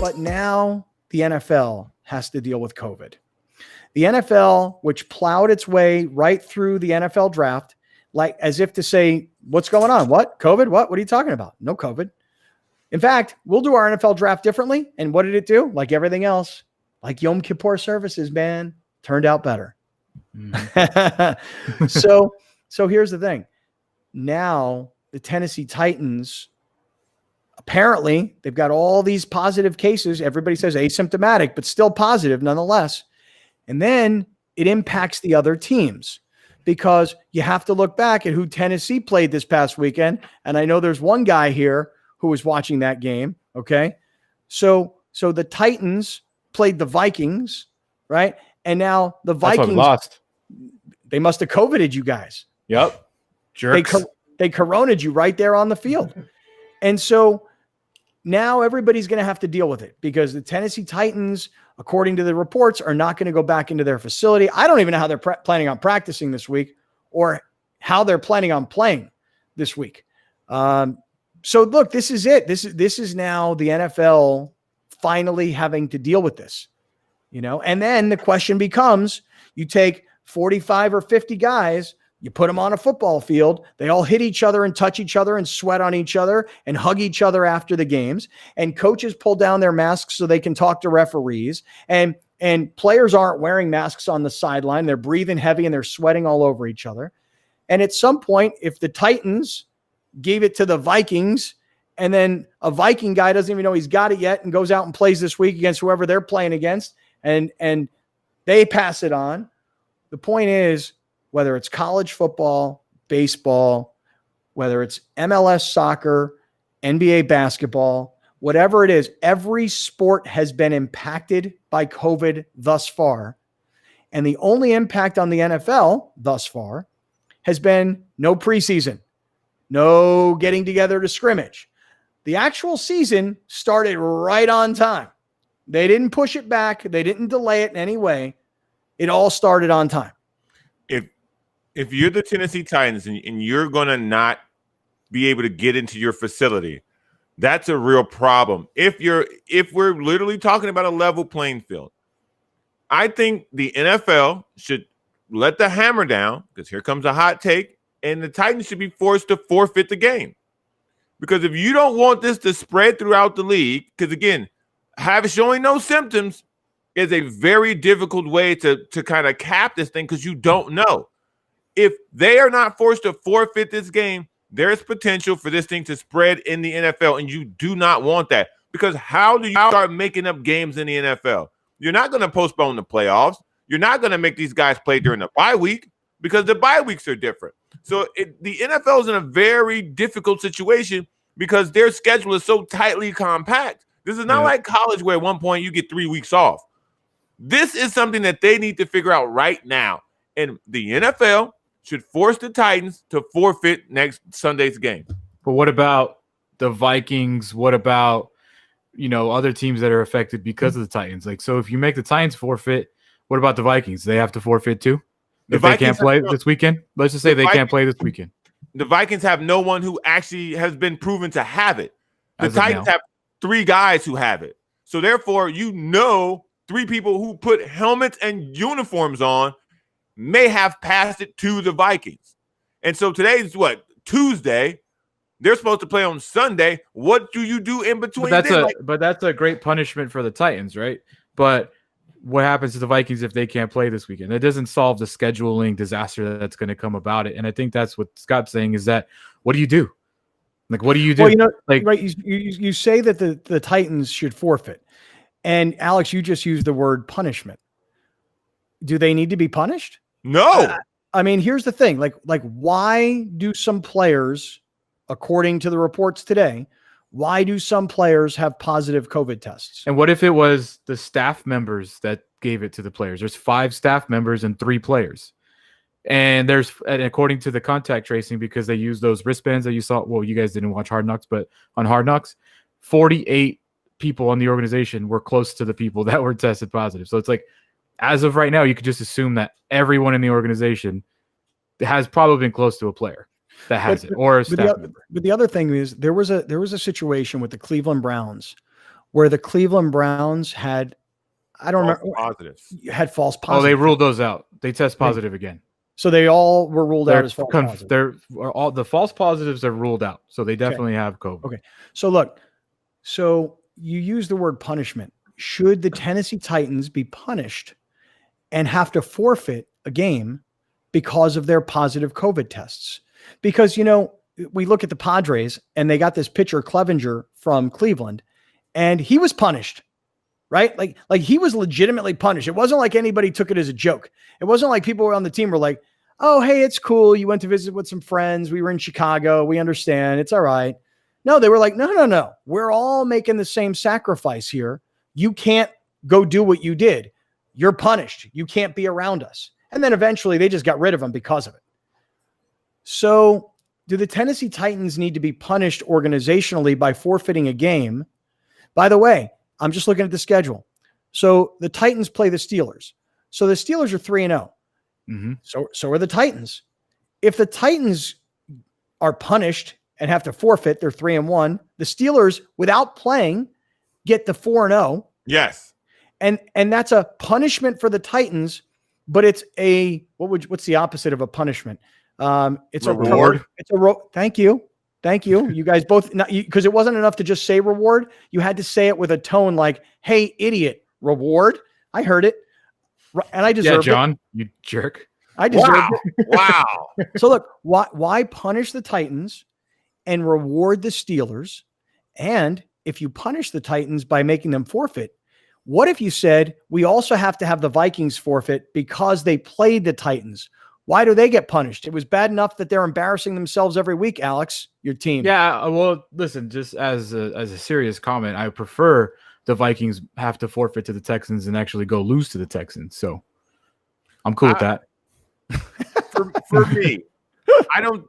But now the NFL has to deal with COVID. The NFL, which plowed its way right through the NFL draft, like as if to say, what's going on? What? COVID? What are you talking about? No COVID. In fact, we'll do our NFL draft differently. And what did it do? Like everything else, like Yom Kippur services, man, turned out better. Mm-hmm. So here's the thing. Now the Tennessee Titans, apparently they've got all these positive cases. Everybody says asymptomatic, but still positive nonetheless. And then it impacts the other teams because you have to look back at who Tennessee played this past weekend. And I know there's one guy here who was watching that game. Okay. So the Titans played the Vikings, right? And now the Vikings lost. They must have COVIDed you guys. Yep. Jerks. They coroned you right there on the field. And so now everybody's going to have to deal with it because the Tennessee Titans, according to the reports, are not going to go back into their facility. I don't even know how they're planning on practicing this week or how they're planning on playing this week. So look, this is it. This is now the NFL finally having to deal with this, and then the question becomes, you take 45 or 50 guys, you put them on a football field. They all hit each other and touch each other and sweat on each other and hug each other after the games. And coaches pull down their masks so they can talk to referees. And players aren't wearing masks on the sideline. They're breathing heavy and they're sweating all over each other. And at some point, if the Titans gave it to the Vikings and then a Viking guy doesn't even know he's got it yet and goes out and plays this week against whoever they're playing against and they pass it on. The point is, whether it's college football, baseball, whether it's MLS soccer, NBA basketball, whatever it is, every sport has been impacted by COVID thus far. And the only impact on the NFL thus far has been no preseason, no getting together to scrimmage. The actual season started right on time. They didn't push it back. They didn't delay it in any way. It all started on time. If you're the Tennessee Titans and you're going to not be able to get into your facility, that's a real problem. If we're literally talking about a level playing field, I think the NFL should let the hammer down because here comes a hot take, and the Titans should be forced to forfeit the game. Because if you don't want this to spread throughout the league, because again, showing no symptoms is a very difficult way to kind of cap this thing because you don't know. If they are not forced to forfeit this game, there's potential for this thing to spread in the NFL, and you do not want that. Because how do you start making up games in the NFL? You're not going to postpone the playoffs. You're not going to make these guys play during the bye week because the bye weeks are different. So the NFL is in a very difficult situation because their schedule is so tightly compact. This is not like college where at one point you get 3 weeks off. This is something that they need to figure out right now. And the NFL should force the Titans to forfeit next Sunday's game. But what about the Vikings? What about, other teams that are affected because of the Titans? Like, so if you make the Titans forfeit, what about the Vikings? They have to forfeit too? If they can't play this weekend? Let's just say they can't play this weekend. The Vikings have no one who actually has been proven to have it. The Titans have 3 guys who have it. So therefore, 3 people who put helmets and uniforms on may have passed it to the Vikings. And so today's Tuesday. They're supposed to play on Sunday. What do you do in between? But that's a great punishment for the Titans, right? But what happens to the Vikings if they can't play this weekend? It doesn't solve the scheduling disaster that's going to come about it. And I think that's what Scott's saying is that what do you do? Like, what do you do? Well, right. You say that the Titans should forfeit. And Alex, you just used the word punishment. Do they need to be punished? No. I mean, here's the thing. Like, why do some players, according to the reports today, why do some players have positive COVID tests? And what if it was the staff members that gave it to the players? There's 5 staff members and 3 players. And according to the contact tracing, because they use those wristbands that you saw, well, you guys didn't watch Hard Knocks, but on Hard Knocks, 48 people on the organization were close to the people that were tested positive. So it's like, as of right now, you could just assume that everyone in the organization has probably been close to a player that has or a staff member. But the other thing is there was a situation with the Cleveland Browns where the Cleveland Browns had, I don't False remember, positives. had false Oh, positives. they ruled those out. They test positive again. So they all were ruled out as false positives. All the false positives are ruled out. So they definitely have COVID. Okay. So look, so you use the word punishment. Should the Tennessee Titans be punished and have to forfeit a game because of their positive COVID tests? Because, we look at the Padres and they got this pitcher Clevenger from Cleveland and he was punished, right? Like he was legitimately punished. It wasn't like anybody took it as a joke. It wasn't like people on the team were like, oh, hey, it's cool. You went to visit with some friends. We were in Chicago. We understand. It's all right. No, they were like, no. We're all making the same sacrifice here. You can't go do what you did. You're punished. You can't be around us. And then eventually they just got rid of him because of it. So do the Tennessee Titans need to be punished organizationally by forfeiting a game? By the way, I'm just looking at the schedule. So the Titans play the Steelers. So the Steelers are 3-0. Mm-hmm. So are the Titans. If the Titans are punished and have to forfeit, they're 3-1. The Steelers, without playing, get the 4-0. Yes. And that's a punishment for the Titans, but it's what's the opposite of a punishment? It's reward. Thank you. You guys both, because it wasn't enough to just say reward. You had to say it with a tone like, hey, idiot, reward. I heard it. And I deserve it. Yeah, John, you jerk. I deserve it. Wow. So look, why punish the Titans and reward the Steelers? And if you punish the Titans by making them forfeit, what if you said, we also have to have the Vikings forfeit because they played the Titans? Why do they get punished? It was bad enough that they're embarrassing themselves every week, Alex, your team. Yeah, well, listen, just as a serious comment, I prefer the Vikings have to forfeit to the Texans and actually go lose to the Texans. So I'm cool with that. For me, I don't,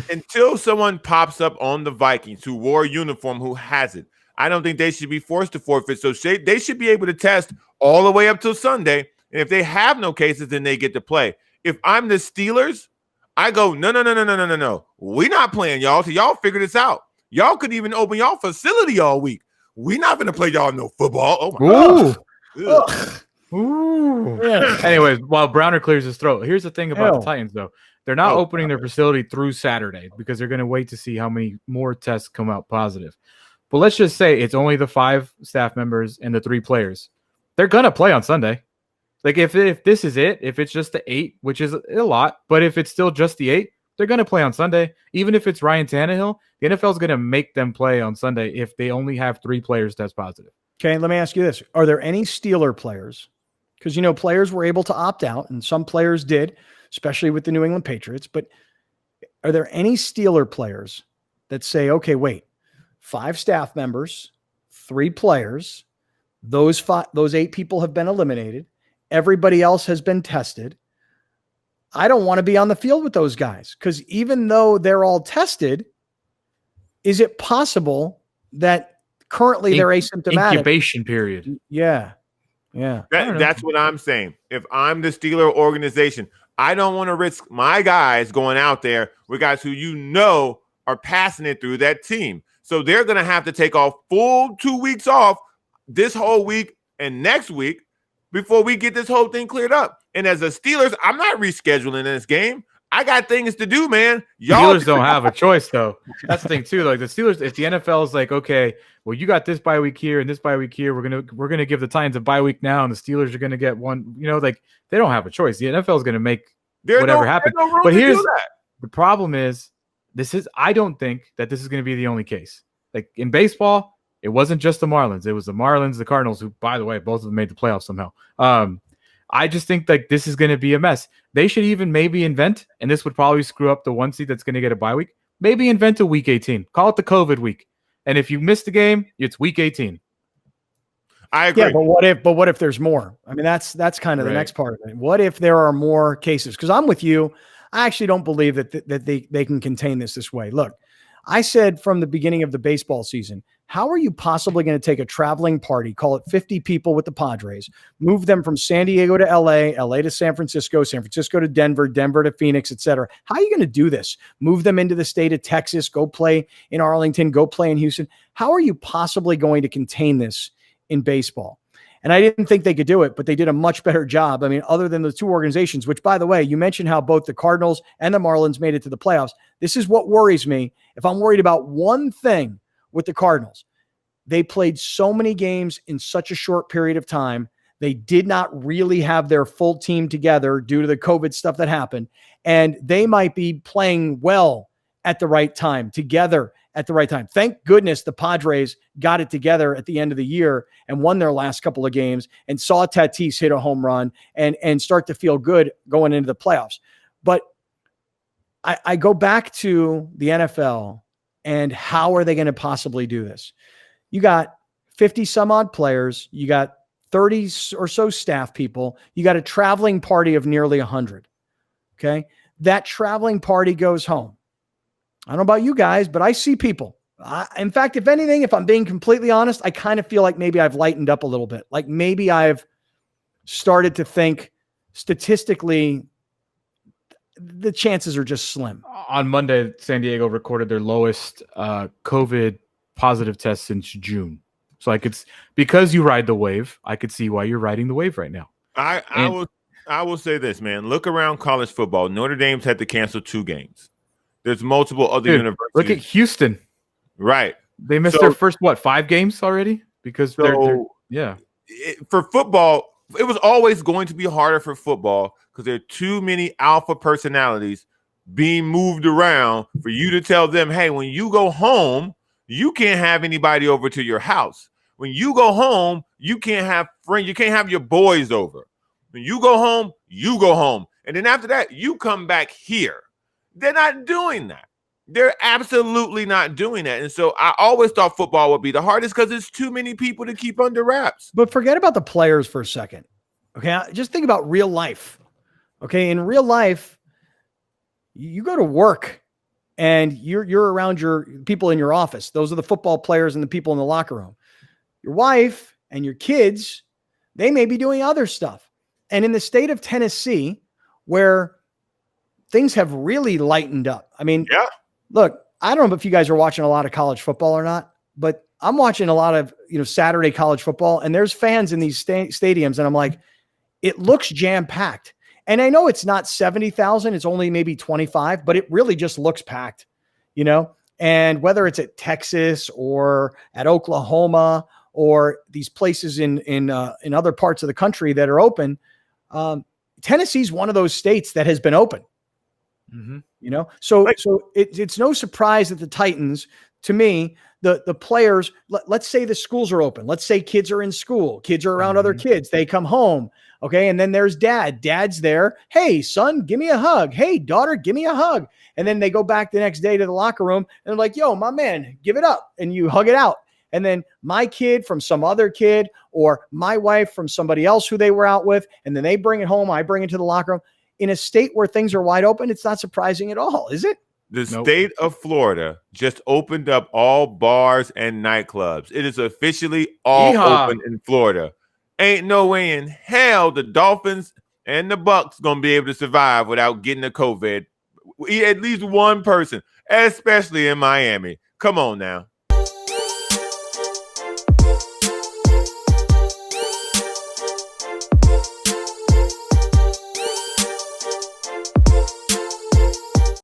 until someone pops up on the Vikings who wore a uniform who has it, I don't think they should be forced to forfeit. So they should be able to test all the way up till Sunday. And if they have no cases, then they get to play. If I'm the Steelers, I go, no. We're not playing y'all till y'all figure this out. Y'all could even open y'all facility all week. We're not going to play y'all no football. Oh, my God. Ooh. Yeah. Anyways, while Browner clears his throat, here's the thing about the Titans, though. They're not opening their facility through Saturday because they're going to wait to see how many more tests come out positive. But let's just say it's only the 5 staff members and the 3 players. They're going to play on Sunday. Like if this is it, if it's just the 8, which is a lot, but if it's still just the 8, they're going to play on Sunday. Even if it's Ryan Tannehill, the NFL is going to make them play on Sunday if they only have 3 players test positive. Okay, let me ask you this. Are there any Steeler players? Because, players were able to opt out, and some players did, especially with the New England Patriots. But are there any Steeler players that say, okay, wait, 5 staff members, 3 players, those 8 people have been eliminated. Everybody else has been tested. I don't want to be on the field with those guys because even though they're all tested, is it possible that currently they're asymptomatic? Incubation period. Yeah. That's what I'm saying. If I'm the Steeler organization, I don't want to risk my guys going out there with guys who are passing it through that team. So they're going to have to take off full 2 weeks off this whole week and next week before we get this whole thing cleared up. And as a Steelers, I'm not rescheduling this game. I got things to do, man. Steelers don't have a choice, though. That's the thing, too. Like the Steelers, if the NFL is like, okay, well, you got this bye week here and this bye week here, we're gonna give the Titans a bye week now, and the Steelers are gonna get one. Like they don't have a choice. The NFL is gonna make whatever happen. But here's the problem: I don't think that this is gonna be the only case. Like in baseball, it wasn't just the Marlins. It was the Marlins, the Cardinals, who, by the way, both of them made the playoffs somehow. I just think like this is going to be a mess. They should even maybe invent, and this would probably screw up the 1 seed that's going to get a bye week. Maybe invent a week 18. Call it the COVID week. And if you miss the game, it's week 18. I agree. Yeah, but what if there's more? I mean, that's kind of the next part of it. What if there are more cases? Because I'm with you. I actually don't believe that they can contain this way. Look, I said from the beginning of the baseball season, how are you possibly going to take a traveling party, call it 50 people with the Padres, move them from San Diego to LA to San Francisco to Denver to Phoenix, et cetera? How are you going to do this? Move them into the state of Texas, go play in Arlington, go play in Houston. How are you possibly going to contain this in baseball. And I didn't think they could do it, but they did a much better job. I mean, other than the two organizations, which, by the way, you mentioned how both the Cardinals and the Marlins made it to the playoffs. This is what worries me. If I'm worried about one thing with the Cardinals, they played so many games in such a short period of time. They did not really have their full team together due to the COVID stuff that happened. And they might be playing well at the right time, together at the right time. Thank goodness the Padres got it together at the end of the year and won their last couple of games and saw Tatis hit a home run and start to feel good going into the playoffs. But I go back to the NFL and how are they going to possibly do this? You got 50 some odd players. You got 30 or so staff people. You got a traveling party of nearly 100. Okay. That traveling party goes home. I don't know about you guys, but I see people. In fact, if anything, if I'm being completely honest, I kind of feel like maybe I've lightened up a little bit. Like maybe I've started to think statistically, the chances are just slim. On Monday, San Diego recorded their lowest COVID positive test since June. So because you ride the wave, I could see why you're riding the wave right now. I will say this, man. Look around college football. Notre Dame's had to cancel 2 games. There's multiple other universities. Look at Houston. Right. They missed their first, 5 games already? Because for football, it was always going to be harder for football because there are too many alpha personalities being moved around for you to tell them, hey, when you go home, you can't have anybody over to your house. When you go home, you can't have friends. You can't have your boys over. When you go home, you go home. And then after that, you come back here. They're not doing that. They're absolutely not doing that. And so I always thought football would be the hardest because it's too many people to keep under wraps. But forget about the players for a second. Okay. Just think about real life. Okay. In real life, you go to work and you're around your people in your office. Those are the football players and the people in the locker room. Your wife and your kids, they may be doing other stuff. And in the state of Tennessee, where things have really lightened up. I mean, look, I don't know if you guys are watching a lot of college football or not, but I'm watching a lot of, Saturday college football, and there's fans in these stadiums. And I'm like, it looks jam-packed. And I know it's not 70,000, it's only maybe 25, but it really just looks packed, and whether it's at Texas or at Oklahoma or these places in other parts of the country that are open, Tennessee's one of those states that has been open. Mm-hmm. So it's no surprise that the Titans, to me, the players, let's say the schools are open. Let's say kids are in school. Kids are around other kids. They come home. Okay. And then there's dad. Dad's there. Hey, son, give me a hug. Hey, daughter, give me a hug. And then they go back the next day to the locker room and they're like, yo, my man, give it up. And you hug it out. And then my kid from some other kid or my wife from somebody else who they were out with. And then they bring it home. I bring it to the locker room. In a state where things are wide open, it's not surprising at all, is it? The state of Florida just opened up all bars and nightclubs. It is officially all open in Florida. Ain't no way in hell the Dolphins and the Bucks going to be able to survive without getting the COVID. At least one person, especially in Miami. Come on now.